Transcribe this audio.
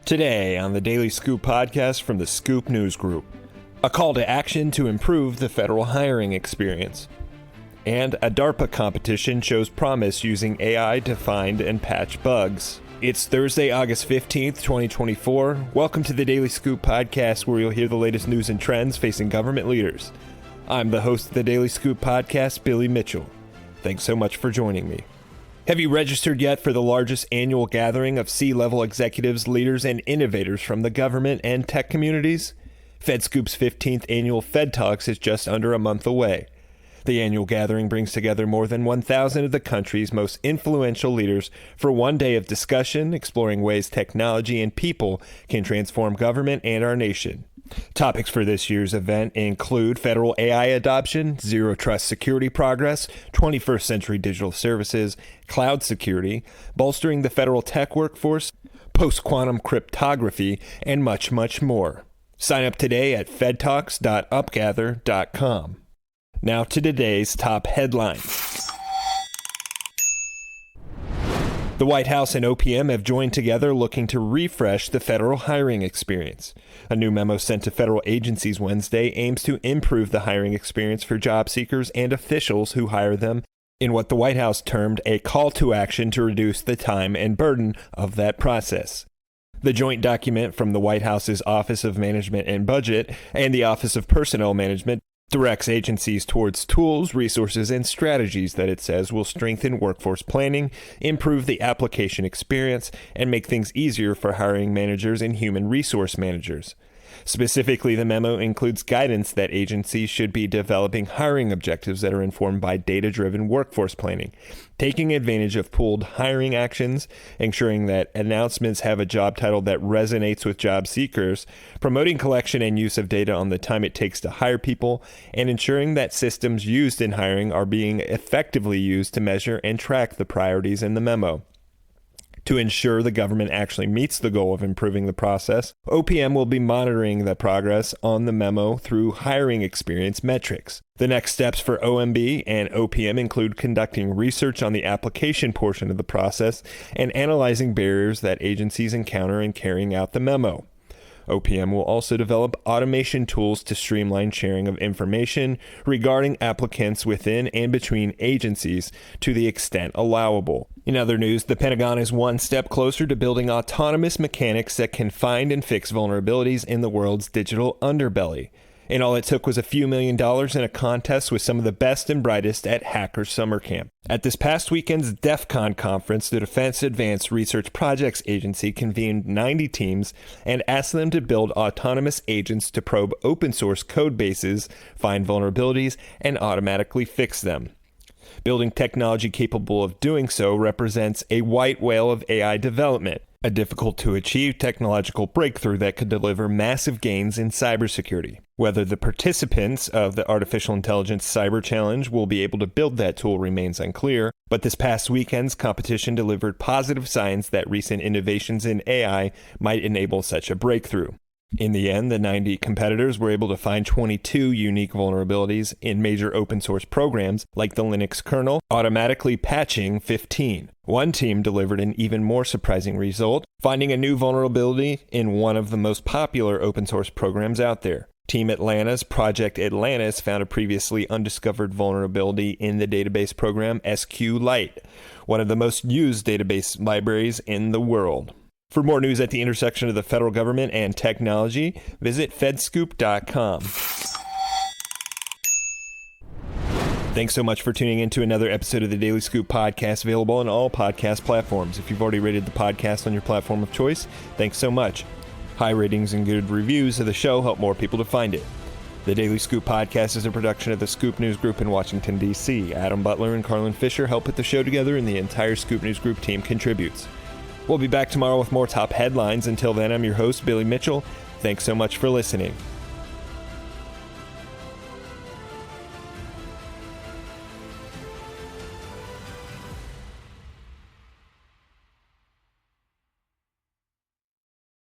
Today on the Daily Scoop podcast from the Scoop News Group, a call to action to improve the federal hiring experience. And a DARPA competition shows promise using AI to find and patch bugs. It's Thursday, August 15th, 2024. Welcome to the Daily Scoop podcast, where you'll hear the latest news and trends facing government leaders. I'm the host of the Daily Scoop podcast, Billy Mitchell. Thanks so much for joining me. Have you registered yet for the largest annual gathering of C-level executives, leaders, and innovators from the government and tech communities? FedScoop's 15th annual Fed Talks is just under a month away. The annual gathering brings together more than 1,000 of the country's most influential leaders for one day of discussion, exploring ways technology and people can transform government and our nation. Topics for this year's event include federal AI adoption, zero trust security progress, 21st century digital services, cloud security, bolstering the federal tech workforce, post-quantum cryptography, and much, much more. Sign up today at fedtalks.upgather.com. Now to today's top headlines. The White House and OPM have joined together looking to refresh the federal hiring experience. A new memo sent to federal agencies Wednesday aims to improve the hiring experience for job seekers and officials who hire them in what the White House termed a call to action to reduce the time and burden of that process. The joint document from the White House's Office of Management and Budget and the Office of Personnel Management directs agencies towards tools, resources, and strategies that it says will strengthen workforce planning, improve the application experience, and make things easier for hiring managers and human resource managers. Specifically, the memo includes guidance that agencies should be developing hiring objectives that are informed by data-driven workforce planning, taking advantage of pooled hiring actions, ensuring that announcements have a job title that resonates with job seekers, promoting collection and use of data on the time it takes to hire people, and ensuring that systems used in hiring are being effectively used to measure and track the priorities in the memo. To ensure the government actually meets the goal of improving the process, OPM will be monitoring the progress on the memo through hiring experience metrics. The next steps for OMB and OPM include conducting research on the application portion of the process and analyzing barriers that agencies encounter in carrying out the memo. OPM will also develop automation tools to streamline sharing of information regarding applicants within and between agencies to the extent allowable. In other news, the Pentagon is one step closer to building autonomous mechanics that can find and fix vulnerabilities in the world's digital underbelly. And all it took was a few $1 million in a contest with some of the best and brightest at Hacker Summer Camp. At this past weekend's DEF CON conference, the Defense Advanced Research Projects Agency convened 90 teams and asked them to build autonomous agents to probe open source code bases, find vulnerabilities, and automatically fix them. Building technology capable of doing so represents a white whale of AI development, a difficult-to-achieve technological breakthrough that could deliver massive gains in cybersecurity. Whether the participants of the Artificial Intelligence Cyber Challenge will be able to build that tool remains unclear, but this past weekend's competition delivered positive signs that recent innovations in AI might enable such a breakthrough. In the end, the 90 competitors were able to find 22 unique vulnerabilities in major open source programs like the Linux kernel, automatically patching 15. One team delivered an even more surprising result, finding a new vulnerability in one of the most popular open source programs out there. Team Atlanta's Project Atlantis found a previously undiscovered vulnerability in the database program SQLite, one of the most used database libraries in the world. For more news at the intersection of the federal government and technology, visit fedscoop.com. Thanks so much for tuning in to another episode of the Daily Scoop podcast, available on all podcast platforms. If you've already rated the podcast on your platform of choice, thanks so much. High ratings and good reviews of the show help more people to find it. The Daily Scoop podcast is a production of the Scoop News Group in Washington, D.C. Adam Butler and Carlin Fisher help put the show together, and the entire Scoop News Group team contributes. We'll be back tomorrow with more top headlines. Until then, I'm your host, Billy Mitchell. Thanks so much for listening.